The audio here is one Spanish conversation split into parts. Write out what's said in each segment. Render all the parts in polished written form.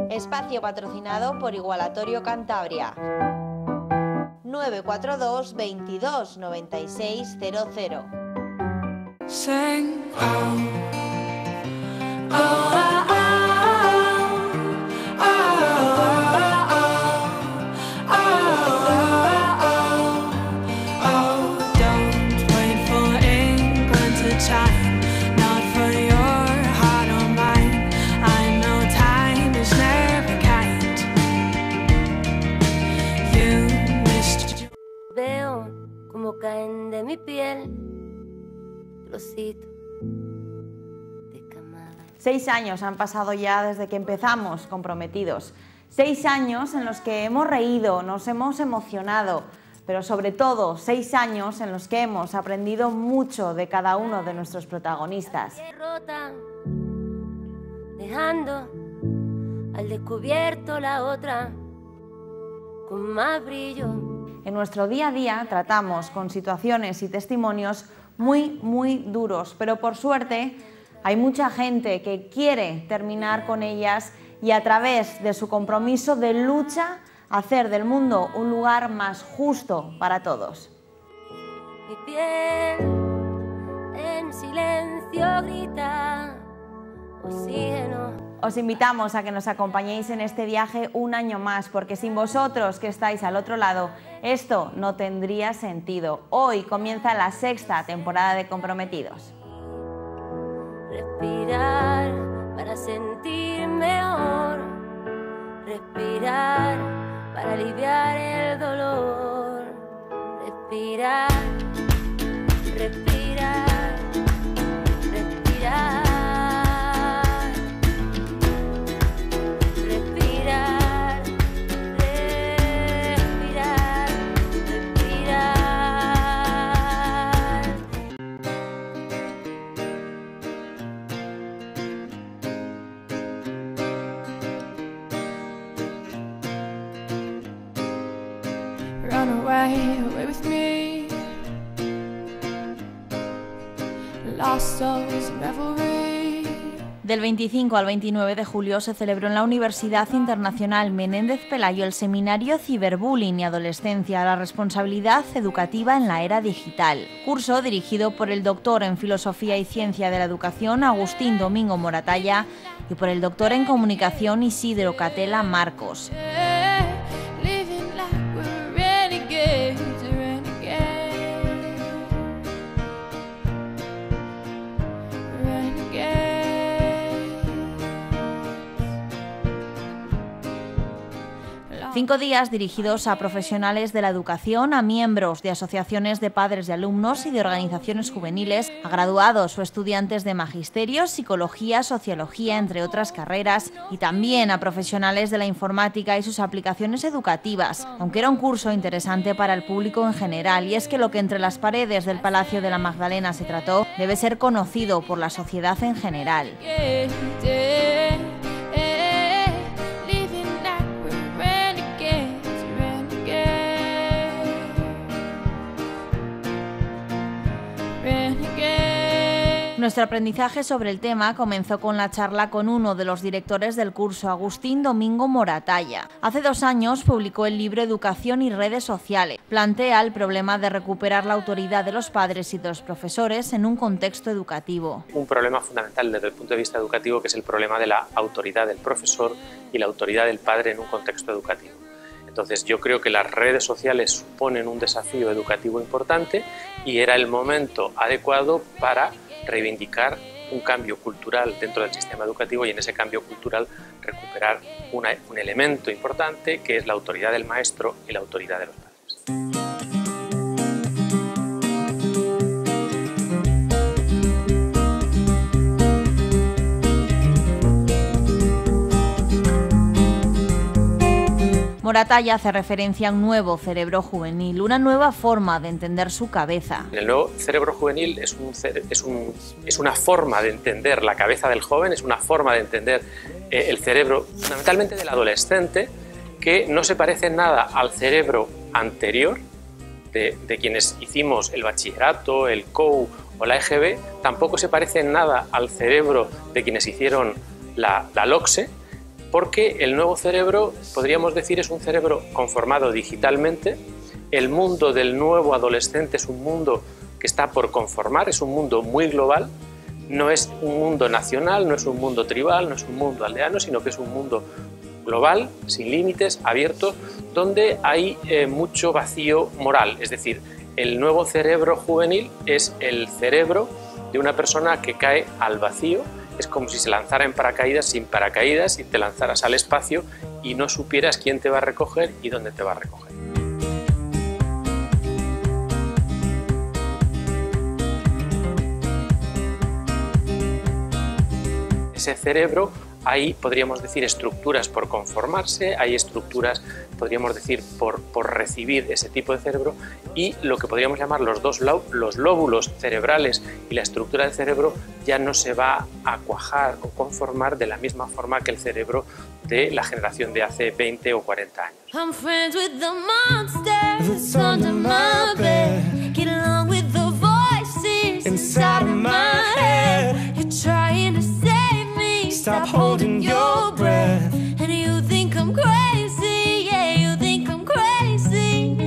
Espacio patrocinado por Igualatorio Cantabria. 942 22 96 00. Sing, oh, oh, caen de mi piel trocitos de camada. 6 años han pasado ya desde que empezamos Comprometidos. 6 años en los que hemos reído, nos hemos emocionado, pero sobre todo 6 años en los que hemos aprendido mucho de cada uno de nuestros protagonistas. Rotan, dejando al descubierto la otra con más brillo. En nuestro día a día tratamos con situaciones y testimonios muy duros, pero por suerte hay mucha gente que quiere terminar con ellas y a través de su compromiso de lucha hacer del mundo un lugar más justo para todos. Mi piel en silencio grita oxígeno. Os invitamos a que nos acompañéis en este viaje un año más, porque sin vosotros que estáis al otro lado, esto no tendría sentido. Hoy comienza la 6ª temporada de Comprometidos. Respirar para sentir mejor, respirar para aliviar el dolor, respirar, respirar, respirar. Run away, away with me. Lost souls in revelry. Del 25 al 29 de julio se celebró en la Universidad Internacional Menéndez Pelayo el seminario Ciberbullying y Adolescencia, la responsabilidad educativa en la era digital. Curso dirigido por el doctor en Filosofía y Ciencia de la Educación Agustín Domingo Moratalla y por el doctor en Comunicación Isidro Catela Marcos. Cinco días dirigidos a profesionales de la educación, a miembros de asociaciones de padres de alumnos y de organizaciones juveniles, a graduados o estudiantes de magisterio, psicología, sociología, entre otras carreras, y también a profesionales de la informática y sus aplicaciones educativas, aunque era un curso interesante para el público en general, y es que lo que entre las paredes del Palacio de la Magdalena se trató debe ser conocido por la sociedad en general. Nuestro aprendizaje sobre el tema comenzó con la charla con uno de los directores del curso, Agustín Domingo Moratalla. Hace 2 años publicó el libro Educación y redes sociales. Plantea el problema de recuperar la autoridad de los padres y de los profesores en un contexto educativo. Un problema fundamental desde el punto de vista educativo, que es el problema de la autoridad del profesor y la autoridad del padre en un contexto educativo. Entonces yo creo que las redes sociales suponen un desafío educativo importante y era el momento adecuado para reivindicar un cambio cultural dentro del sistema educativo y en ese cambio cultural recuperar un elemento importante que es la autoridad del maestro y la autoridad de los padres. Moratalla hace referencia a un nuevo cerebro juvenil, una nueva forma de entender su cabeza. El nuevo cerebro juvenil es una forma de entender la cabeza del joven, es una forma de entender el cerebro fundamentalmente del adolescente, que no se parece en nada al cerebro anterior de quienes hicimos el bachillerato, el COU o la EGB, tampoco se parece en nada al cerebro de quienes hicieron la LOCSE, porque el nuevo cerebro, podríamos decir, es un cerebro conformado digitalmente. El mundo del nuevo adolescente es un mundo que está por conformar, es un mundo muy global, no es un mundo nacional, no es un mundo tribal, no es un mundo aldeano, sino que es un mundo global, sin límites, abierto, donde hay mucho vacío moral. Es decir, el nuevo cerebro juvenil es el cerebro de una persona que cae al vacío. Es como si se lanzara en paracaídas sin paracaídas y te lanzaras al espacio y no supieras quién te va a recoger y dónde te va a recoger. Ese cerebro, hay, podríamos decir, estructuras por conformarse, hay estructuras, podríamos decir, por recibir ese tipo de cerebro, y lo que podríamos llamar los lóbulos cerebrales y la estructura del cerebro ya no se va a cuajar o conformar de la misma forma que el cerebro de la generación de hace 20 o 40 años. I'm friends with the monsters under my bed. Get along with the voices inside of my head. You're trying to save me. Stop holding your breath. And you think I'm crazy, yeah, you think I'm crazy.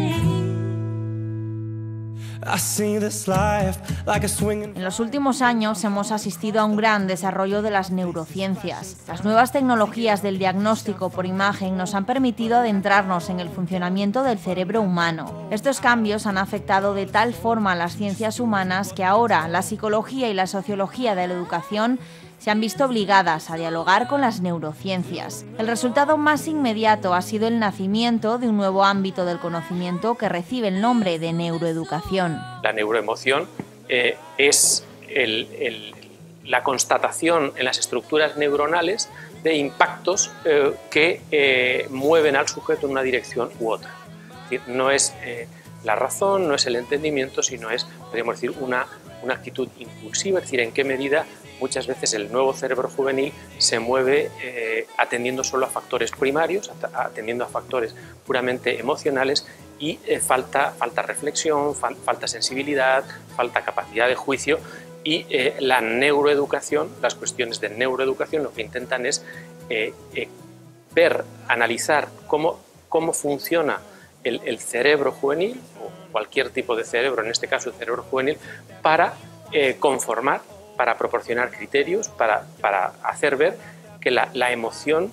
I see this life like a swinging. En los últimos años hemos asistido a un gran desarrollo de las neurociencias. Las nuevas tecnologías del diagnóstico por imagen nos han permitido adentrarnos en el funcionamiento del cerebro humano. Estos cambios han afectado de tal forma a las ciencias humanas que ahora la psicología y la sociología de la educación se han visto obligadas a dialogar con las neurociencias. El resultado más inmediato ha sido el nacimiento de un nuevo ámbito del conocimiento que recibe el nombre de neuroeducación. La neuroemoción es la constatación en las estructuras neuronales de impactos que mueven al sujeto en una dirección u otra. Es decir, no es la razón, no es el entendimiento, sino es, podríamos decir, una actitud impulsiva, es decir, en qué medida muchas veces el nuevo cerebro juvenil se mueve atendiendo solo a factores primarios, atendiendo a factores puramente emocionales y falta reflexión, falta sensibilidad, falta capacidad de juicio, y la neuroeducación, las cuestiones de neuroeducación lo que intentan es ver, analizar cómo funciona el cerebro juvenil o cualquier tipo de cerebro, en este caso el cerebro juvenil, para conformar, para proporcionar criterios, para hacer ver que la emoción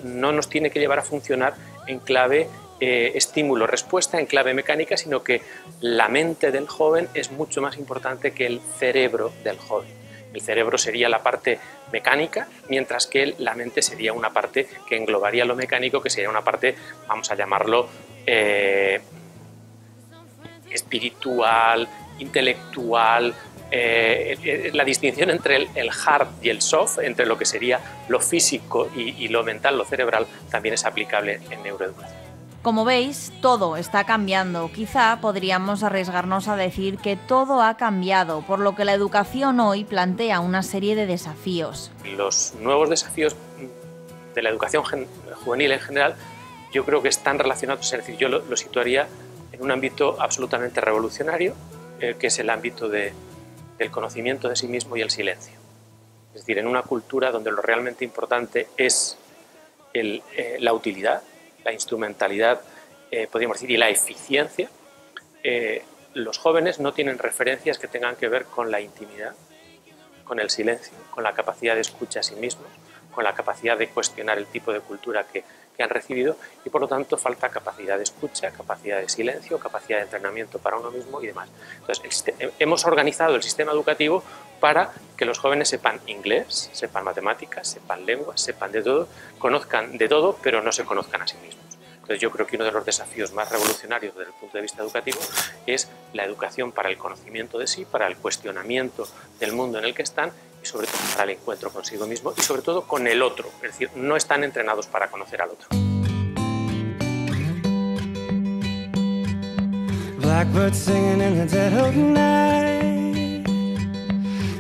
no nos tiene que llevar a funcionar en clave estímulo-respuesta, en clave mecánica, sino que la mente del joven es mucho más importante que el cerebro del joven. El cerebro sería la parte mecánica, mientras que la mente sería una parte que englobaría lo mecánico, que sería una parte, vamos a llamarlo, espiritual, intelectual. La distinción entre el hard y el soft, entre lo que sería lo físico y lo mental, lo cerebral, también es aplicable en neuroeducación. Como veis, todo está cambiando. Quizá podríamos arriesgarnos a decir que todo ha cambiado, por lo que la educación hoy plantea una serie de desafíos. Los nuevos desafíos de la educación juvenil en general, yo creo que están relacionados, es decir, yo lo situaría en un ámbito absolutamente revolucionario, que es el ámbito del conocimiento de sí mismo y el silencio. Es decir, en una cultura donde lo realmente importante es la utilidad, la instrumentalidad, podríamos decir, y la eficiencia, los jóvenes no tienen referencias que tengan que ver con la intimidad, con el silencio, con la capacidad de escucha a sí mismos, con la capacidad de cuestionar el tipo de cultura que han recibido, y por lo tanto falta capacidad de escucha, capacidad de silencio, capacidad de entrenamiento para uno mismo y demás. Entonces, hemos organizado el sistema educativo para que los jóvenes sepan inglés, sepan matemáticas, sepan lenguas, sepan de todo, conozcan de todo, pero no se conozcan a sí mismos. Entonces, yo creo que uno de los desafíos más revolucionarios desde el punto de vista educativo es la educación para el conocimiento de sí, para el cuestionamiento del mundo en el que están, y sobre todo para el encuentro consigo mismo y sobre todo con el otro, es decir, no están entrenados para conocer al otro. Blackbird singing in the dead of night.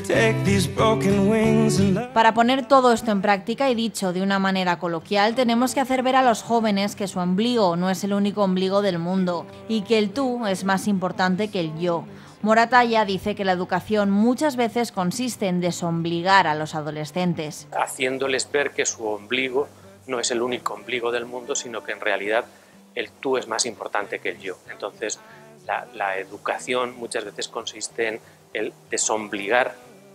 Take these broken wings and love. Para poner todo esto en práctica y dicho de una manera coloquial, tenemos que hacer ver a los jóvenes que su ombligo no es el único ombligo del mundo y que el tú es más importante que el yo. Moratalla dice que la educación muchas veces consiste en desobligar a los adolescentes. Haciéndoles ver que su ombligo no es el único ombligo del mundo, sino que en realidad el tú es más importante que el yo. Entonces, la educación muchas veces consiste en el desobligar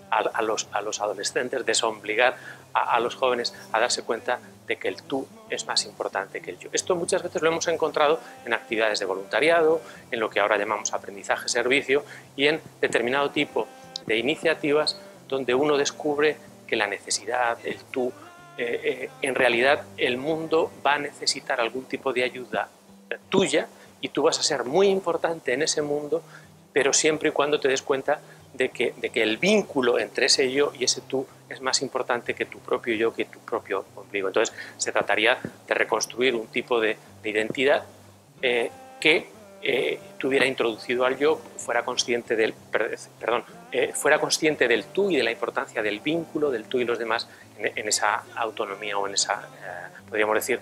a los adolescentes, desobligar a los jóvenes a darse cuenta de que el tú es más importante que el yo. Esto muchas veces lo hemos encontrado en actividades de voluntariado, en lo que ahora llamamos aprendizaje-servicio y en determinado tipo de iniciativas donde uno descubre que la necesidad, el tú, en realidad el mundo va a necesitar algún tipo de ayuda tuya y tú vas a ser muy importante en ese mundo, pero siempre y cuando te des cuenta de que el vínculo entre ese yo y ese tú es más importante que tu propio yo, que tu propio ombligo. Entonces se trataría de reconstruir un tipo de identidad que tuviera introducido al yo, fuera consciente del tú y de la importancia del vínculo del tú y los demás en esa autonomía o en esa, podríamos decir,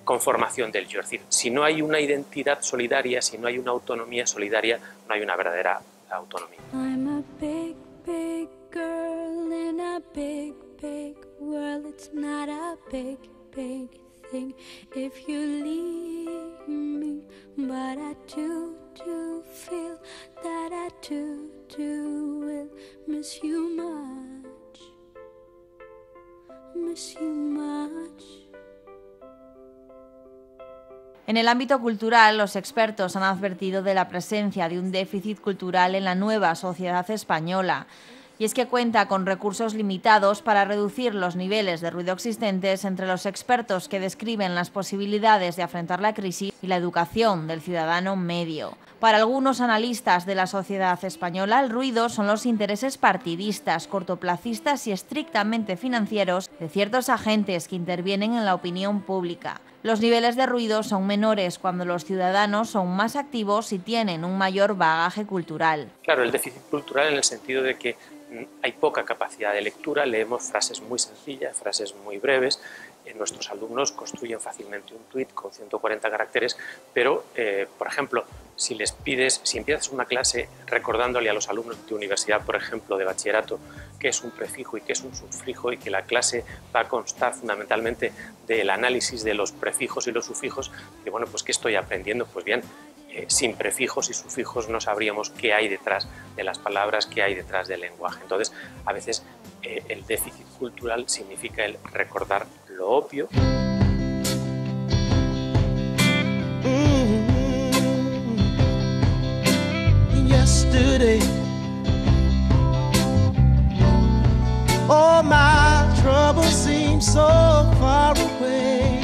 conformación del yo. Es decir, si no hay una identidad solidaria, si no hay una autonomía solidaria, no hay una verdadera autonomía. I'm a big, big girl in a big, big world. It's not a big, big thing if you leave me, but I do feel that I do will miss you much, miss you much. En el ámbito cultural, los expertos han advertido de la presencia de un déficit cultural en la nueva sociedad española. Y es que cuenta con recursos limitados para reducir los niveles de ruido existentes entre los expertos que describen las posibilidades de afrontar la crisis y la educación del ciudadano medio. Para algunos analistas de la sociedad española, el ruido son los intereses partidistas, cortoplacistas y estrictamente financieros de ciertos agentes que intervienen en la opinión pública. Los niveles de ruido son menores cuando los ciudadanos son más activos y tienen un mayor bagaje cultural. Claro, el déficit cultural en el sentido de que hay poca capacidad de lectura, leemos frases muy sencillas, frases muy breves. Nuestros alumnos construyen fácilmente un tuit con 140 caracteres, pero, por ejemplo, si empiezas una clase recordándole a los alumnos de universidad, por ejemplo, de bachillerato, qué es un prefijo y qué es un sufrijo, y que la clase va a constar fundamentalmente del análisis de los prefijos y los sufijos, y bueno, pues ¿qué estoy aprendiendo? Pues bien, sin prefijos y sufijos no sabríamos qué hay detrás de las palabras, qué hay detrás del lenguaje. Entonces, a veces el déficit cultural significa el recordar lo obvio. Yesterday, all my troubles seem so far away.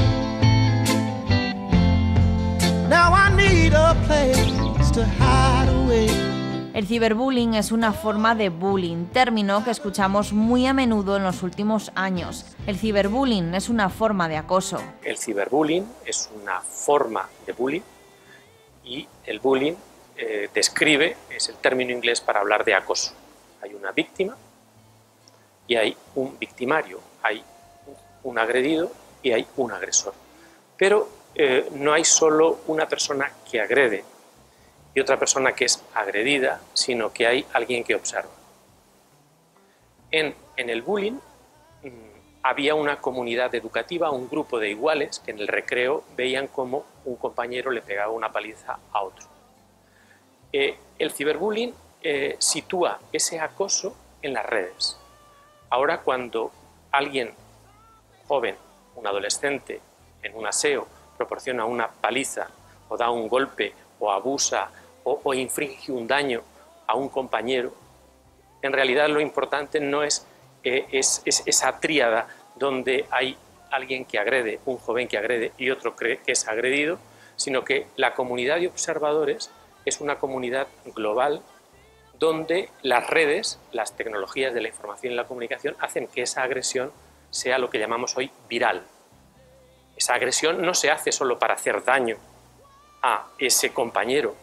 Now I need a place to hide away. El ciberbullying es una forma de bullying, término que escuchamos muy a menudo en los últimos años. El ciberbullying es una forma de acoso. El ciberbullying es una forma de bullying y el bullying es el término inglés para hablar de acoso. Hay una víctima y hay un victimario, hay un agredido y hay un agresor. Pero no hay solo una persona que agrede y otra persona que es agredida, sino que hay alguien que observa. En el bullying había una comunidad educativa, un grupo de iguales que en el recreo veían cómo un compañero le pegaba una paliza a otro. El ciberbullying sitúa ese acoso en las redes. Ahora, cuando alguien joven, un adolescente, en un aseo, proporciona una paliza o da un golpe o abusa o infringe un daño a un compañero, en realidad lo importante no es esa tríada donde hay alguien que agrede, un joven que agrede y otro que es agredido, sino que la comunidad de observadores es una comunidad global donde las redes, las tecnologías de la información y la comunicación hacen que esa agresión sea lo que llamamos hoy viral. Esa agresión no se hace solo para hacer daño a ese compañero,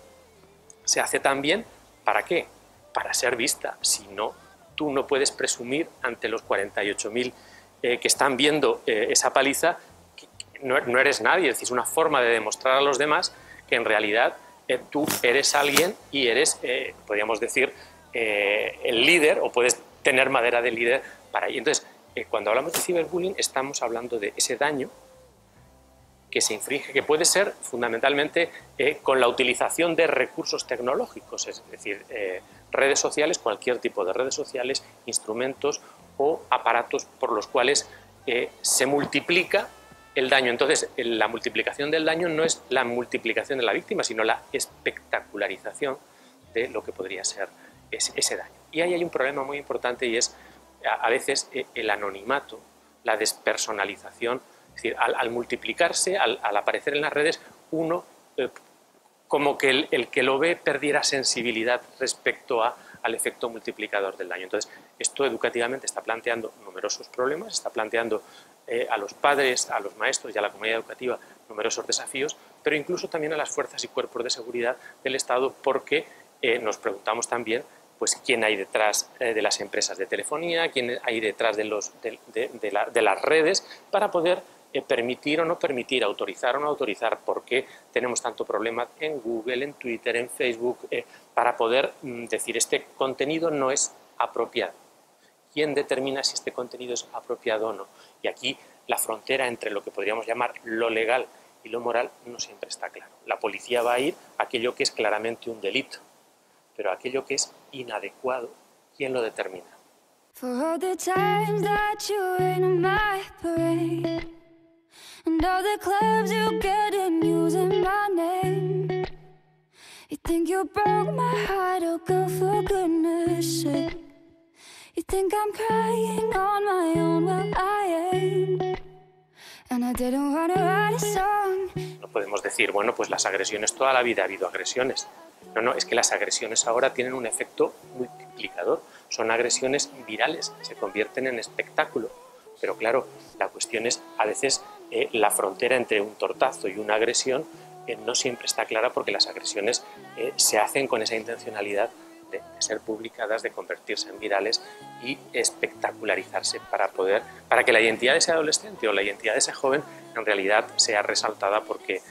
se hace también, ¿para qué? Para ser vista. Si no, tú no puedes presumir ante los 48.000 que están viendo esa paliza, que no eres nadie. Es decir, es una forma de demostrar a los demás que en realidad tú eres alguien y eres, podríamos decir, el líder, o puedes tener madera de líder para ello. Entonces, cuando hablamos de ciberbullying, estamos hablando de ese daño que se infringe, que puede ser fundamentalmente con la utilización de recursos tecnológicos, es decir, redes sociales, cualquier tipo de redes sociales, instrumentos o aparatos por los cuales se multiplica el daño. Entonces, la multiplicación del daño no es la multiplicación de la víctima, sino la espectacularización de lo que podría ser ese daño. Y ahí hay un problema muy importante, y es a veces el anonimato, la despersonalización. Es decir, al multiplicarse, al aparecer en las redes, uno como que el que lo ve perdiera sensibilidad respecto al efecto multiplicador del daño. Entonces, esto educativamente está planteando numerosos problemas, está planteando a los padres, a los maestros y a la comunidad educativa numerosos desafíos, pero incluso también a las fuerzas y cuerpos de seguridad del Estado, porque nos preguntamos también pues quién hay detrás de las empresas de telefonía, quién hay detrás de las redes, para poder permitir o no permitir, autorizar o no autorizar, por qué tenemos tanto problema en Google, en Twitter, en Facebook, para poder decir este contenido no es apropiado. ¿Quién determina si este contenido es apropiado o no? Y aquí la frontera entre lo que podríamos llamar lo legal y lo moral no siempre está claro. La policía va a ir a aquello que es claramente un delito, pero aquello que es inadecuado, ¿quién lo determina? For all the times that you rain on my parade, and all the clubs you get in using my name, you think you broke my heart, oh girl, for goodness sake. You think I'm crying on my own, well I ain't, and I didn't wanna write a song. No podemos decir, bueno, pues las agresiones, toda la vida ha habido agresiones. No, es que las agresiones ahora tienen un efecto multiplicador, son agresiones virales, se convierten en espectáculo. Pero claro, la cuestión es, a veces la frontera entre un tortazo y una agresión no siempre está clara, porque las agresiones se hacen con esa intencionalidad de ser publicadas, de convertirse en virales y espectacularizarse para que la identidad de ese adolescente o la identidad de ese joven en realidad sea resaltada, porque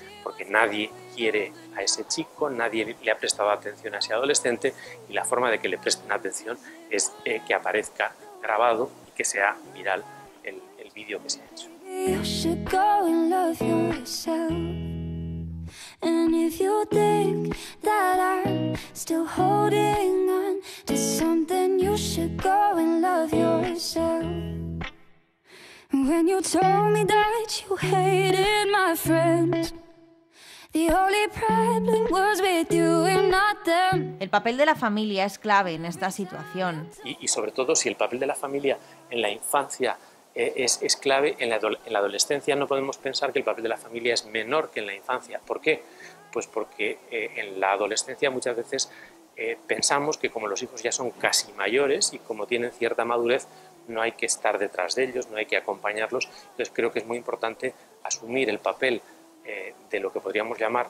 nadie quiere a ese chico, nadie le ha prestado atención a ese adolescente, y la forma de que le presten atención es que aparezca grabado y que sea viral el vídeo que se ha hecho. You should go and love yourself. And if you think that I'm still holding on to something, you should go and love yourself. When you told me that you hated my friends, the only problem was with you and not them. El papel de la familia es clave en esta situación. Y sobre todo, si el papel de la familia en la infancia es clave, en la adolescencia no podemos pensar que el papel de la familia es menor que en la infancia. ¿Por qué? Pues porque en la adolescencia muchas veces pensamos que como los hijos ya son casi mayores y como tienen cierta madurez, no hay que estar detrás de ellos, no hay que acompañarlos. Entonces creo que es muy importante asumir el papel de lo que podríamos llamar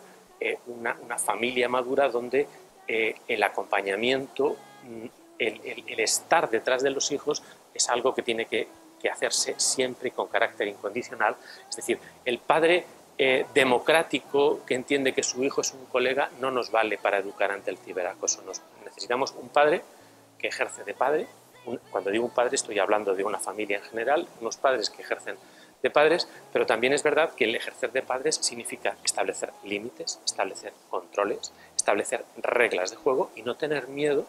una familia madura, donde el acompañamiento, el estar detrás de los hijos es algo que tiene que hacerse siempre con carácter incondicional. Es decir, el padre democrático que entiende que su hijo es un colega no nos vale para educar ante el ciberacoso. Necesitamos un padre que ejerce de padre. Cuando digo un padre estoy hablando de una familia en general, unos padres que ejercen de padres, pero también es verdad que el ejercer de padres significa establecer límites, establecer controles, establecer reglas de juego y no tener miedo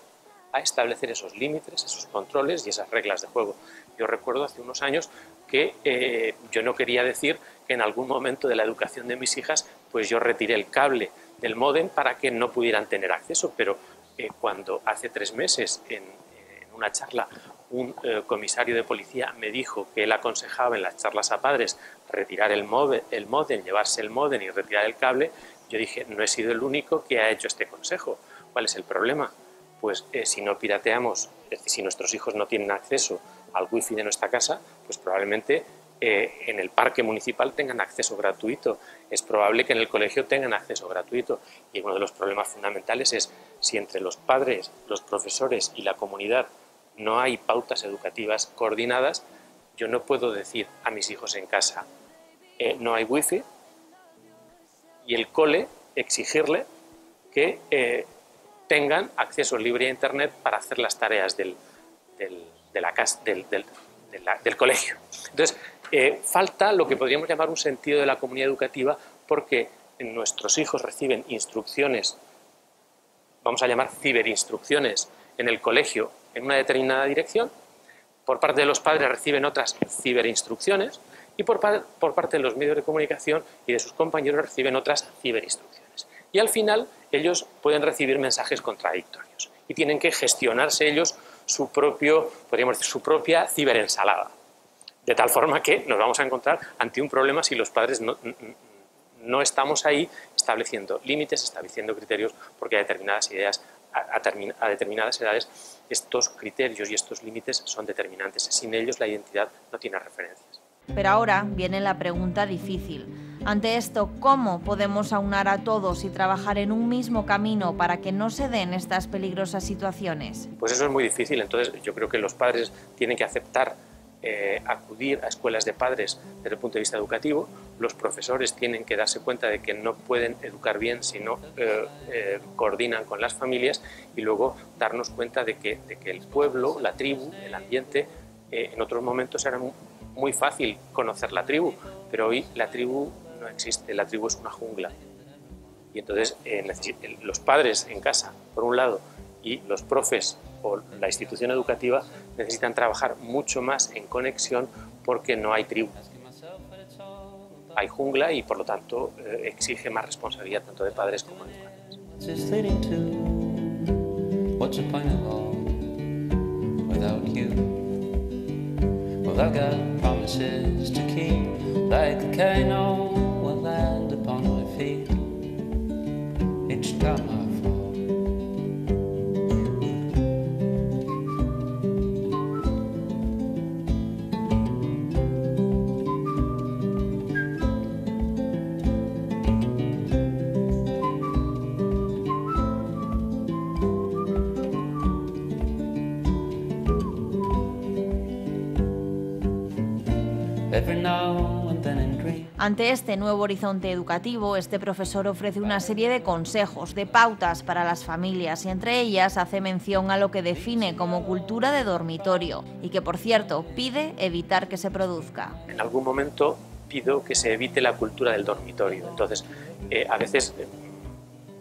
a establecer esos límites, esos controles y esas reglas de juego. Yo recuerdo hace unos años que yo no quería decir que en algún momento de la educación de mis hijas pues yo retiré el cable del módem para que no pudieran tener acceso, pero cuando hace 3 meses en una charla un comisario de policía me dijo que él aconsejaba en las charlas a padres retirar el módem, llevarse el módem y retirar el cable, yo dije, no he sido el único que ha hecho este consejo. ¿Cuál es el problema? Pues si no pirateamos, es decir, si nuestros hijos no tienen acceso al wifi de nuestra casa, pues probablemente en el parque municipal tengan acceso gratuito, es probable que en el colegio tengan acceso gratuito, y uno de los problemas fundamentales es si entre los padres, los profesores y la comunidad no hay pautas educativas coordinadas. Yo no puedo decir a mis hijos en casa no hay wifi y el cole exigirle que tengan acceso libre a Internet para hacer las tareas del colegio. Entonces, falta lo que podríamos llamar un sentido de la comunidad educativa, porque nuestros hijos reciben instrucciones, vamos a llamar ciberinstrucciones, en el colegio en una determinada dirección, por parte de los padres reciben otras ciberinstrucciones y por parte de los medios de comunicación y de sus compañeros reciben otras ciberinstrucciones. Y al final ellos pueden recibir mensajes contradictorios y tienen que gestionarse ellos su propia ciberensalada. De tal forma que nos vamos a encontrar ante un problema si los padres no estamos ahí estableciendo límites, estableciendo criterios, porque a determinadas ideas, a determinadas edades, estos criterios y estos límites son determinantes. Sin ellos la identidad no tiene referencias. Pero ahora viene la pregunta difícil. Ante esto, ¿cómo podemos aunar a todos y trabajar en un mismo camino para que no se den estas peligrosas situaciones? Pues eso es muy difícil. Entonces yo creo que los padres tienen que aceptar acudir a escuelas de padres desde el punto de vista educativo. Los profesores tienen que darse cuenta de que no pueden educar bien si no coordinan con las familias, y luego darnos cuenta de que el pueblo, la tribu, el ambiente, en otros momentos era muy fácil conocer la tribu, pero hoy la tribu no existe, la tribu es una jungla. Y entonces los padres en casa, por un lado, y los profes o la institución educativa necesitan trabajar mucho más en conexión, porque no hay tribu. Hay jungla y por lo tanto exige más responsabilidad tanto de padres como de padres. Ante este nuevo horizonte educativo, este profesor ofrece una serie de consejos, de pautas para las familias, y entre ellas hace mención a lo que define como cultura de dormitorio y que, por cierto, pide evitar que se produzca. En algún momento pido que se evite la cultura del dormitorio. Entonces, a veces,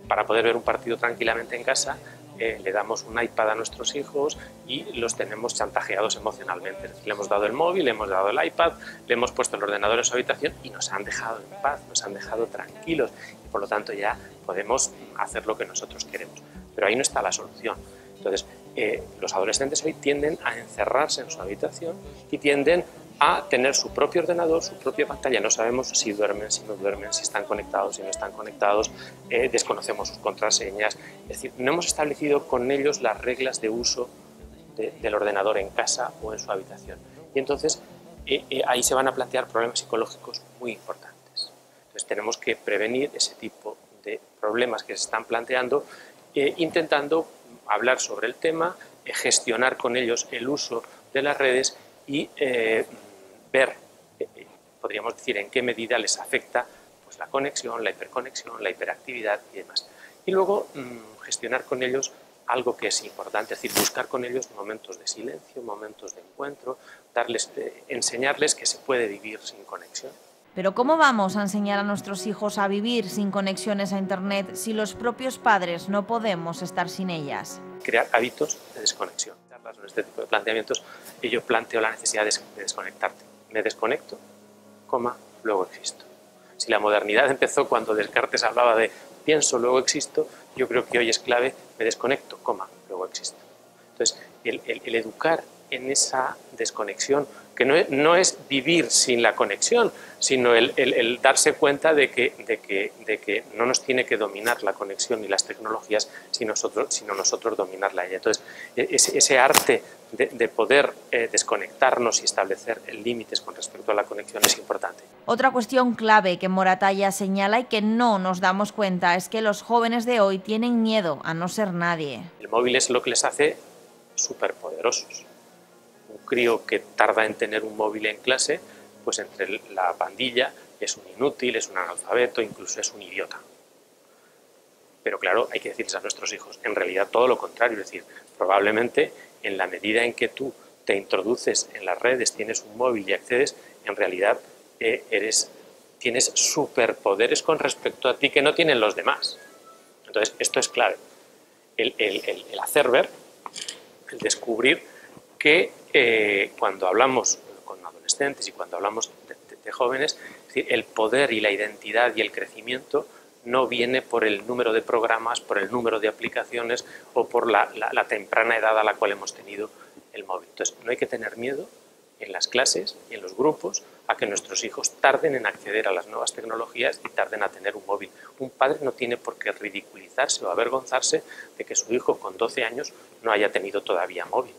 para poder ver un partido tranquilamente en casa, le damos un iPad a nuestros hijos y los tenemos chantajeados emocionalmente. Es decir, le hemos dado el móvil, le hemos dado el iPad, le hemos puesto el ordenador en su habitación y nos han dejado en paz, nos han dejado tranquilos, y por lo tanto ya podemos hacer lo que nosotros queremos. Pero ahí no está la solución. Entonces, los adolescentes hoy tienden a encerrarse en su habitación y tienden a tener su propio ordenador, su propia pantalla. No sabemos si duermen, si no duermen, si están conectados, si no están conectados, desconocemos sus contraseñas. Es decir, no hemos establecido con ellos las reglas de uso del ordenador en casa o en su habitación. Y entonces ahí se van a plantear problemas psicológicos muy importantes. Entonces tenemos que prevenir ese tipo de problemas que se están planteando, intentando hablar sobre el tema, gestionar con ellos el uso de las redes y ver, podríamos decir, en qué medida les afecta pues, la conexión, la hiperconexión, la hiperactividad y demás. Y luego gestionar con ellos algo que es importante, es decir, buscar con ellos momentos de silencio, momentos de encuentro, enseñarles que se puede vivir sin conexión. Pero ¿cómo vamos a enseñar a nuestros hijos a vivir sin conexiones a Internet si los propios padres no podemos estar sin ellas? Crear hábitos de desconexión. En este tipo de planteamientos yo planteo la necesidad de desconectarte. Me desconecto, luego existo. Si la modernidad empezó cuando Descartes hablaba de pienso, luego existo, yo creo que hoy es clave, me desconecto, luego existo. Entonces, el educar en esa desconexión, que no es vivir sin la conexión, sino el darse cuenta de que no nos tiene que dominar la conexión ni las tecnologías, sino nosotros dominarla ella. Entonces, ese arte de poder desconectarnos y establecer límites con respecto a la conexión es importante. Otra cuestión clave que Moratalla señala y que no nos damos cuenta es que los jóvenes de hoy tienen miedo a no ser nadie. El móvil es lo que les hace superpoderosos. Un crío que tarda en tener un móvil en clase, pues entre la pandilla es un inútil, es un analfabeto, incluso es un idiota. Pero claro, hay que decirles a nuestros hijos, en realidad todo lo contrario, es decir, probablemente en la medida en que tú te introduces en las redes, tienes un móvil y accedes, en realidad tienes superpoderes con respecto a ti que no tienen los demás. Entonces, esto es clave. El hacer ver, el descubrir que cuando hablamos con adolescentes y cuando hablamos de jóvenes, es decir, el poder y la identidad y el crecimiento no viene por el número de programas, por el número de aplicaciones o por la temprana edad a la cual hemos tenido el móvil. Entonces, no hay que tener miedo en las clases y en los grupos a que nuestros hijos tarden en acceder a las nuevas tecnologías y tarden a tener un móvil. Un padre no tiene por qué ridiculizarse o avergonzarse de que su hijo con 12 años no haya tenido todavía móvil.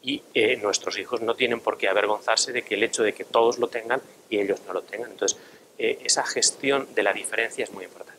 Y nuestros hijos no tienen por qué avergonzarse de que el hecho de que todos lo tengan y ellos no lo tengan. Entonces, esa gestión de la diferencia es muy importante.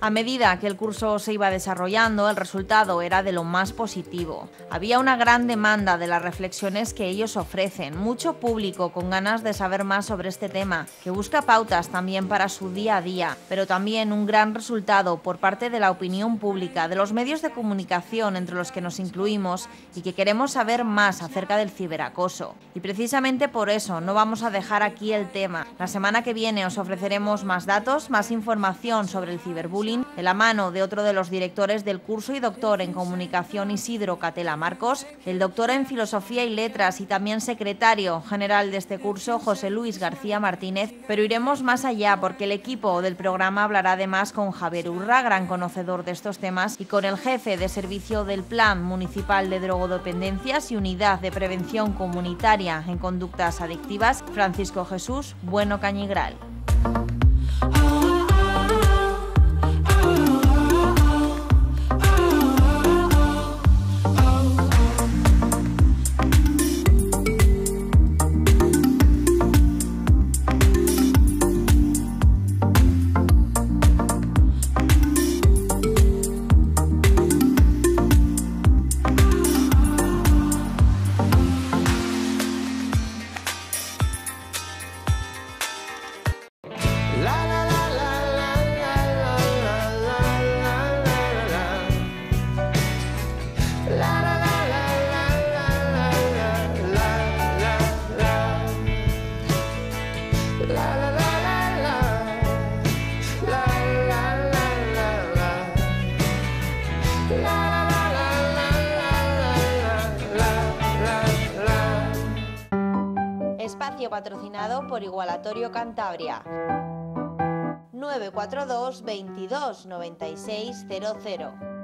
A medida que el curso se iba desarrollando, el resultado era de lo más positivo. Había una gran demanda de las reflexiones que ellos ofrecen, mucho público con ganas de saber más sobre este tema, que busca pautas también para su día a día, pero también un gran resultado por parte de la opinión pública, de los medios de comunicación entre los que nos incluimos y que queremos saber más acerca del ciberacoso. Y precisamente por eso no vamos a dejar aquí el tema. La semana que viene os ofreceremos más datos, más información sobre el ciberbullying, de la mano de otro de los directores del curso y doctor en comunicación, Isidro Catela Marcos, el doctor en filosofía y letras y también secretario general de este curso, José Luis García Martínez, pero iremos más allá porque el equipo del programa hablará además con Javier Urra, gran conocedor de estos temas, y con el jefe de servicio del Plan Municipal de Drogodependencias y Unidad de Prevención Comunitaria en Conductas Adictivas, Francisco Jesús Bueno Cañigral. Espacio patrocinado por Igualatorio Cantabria. 942 22 96 00.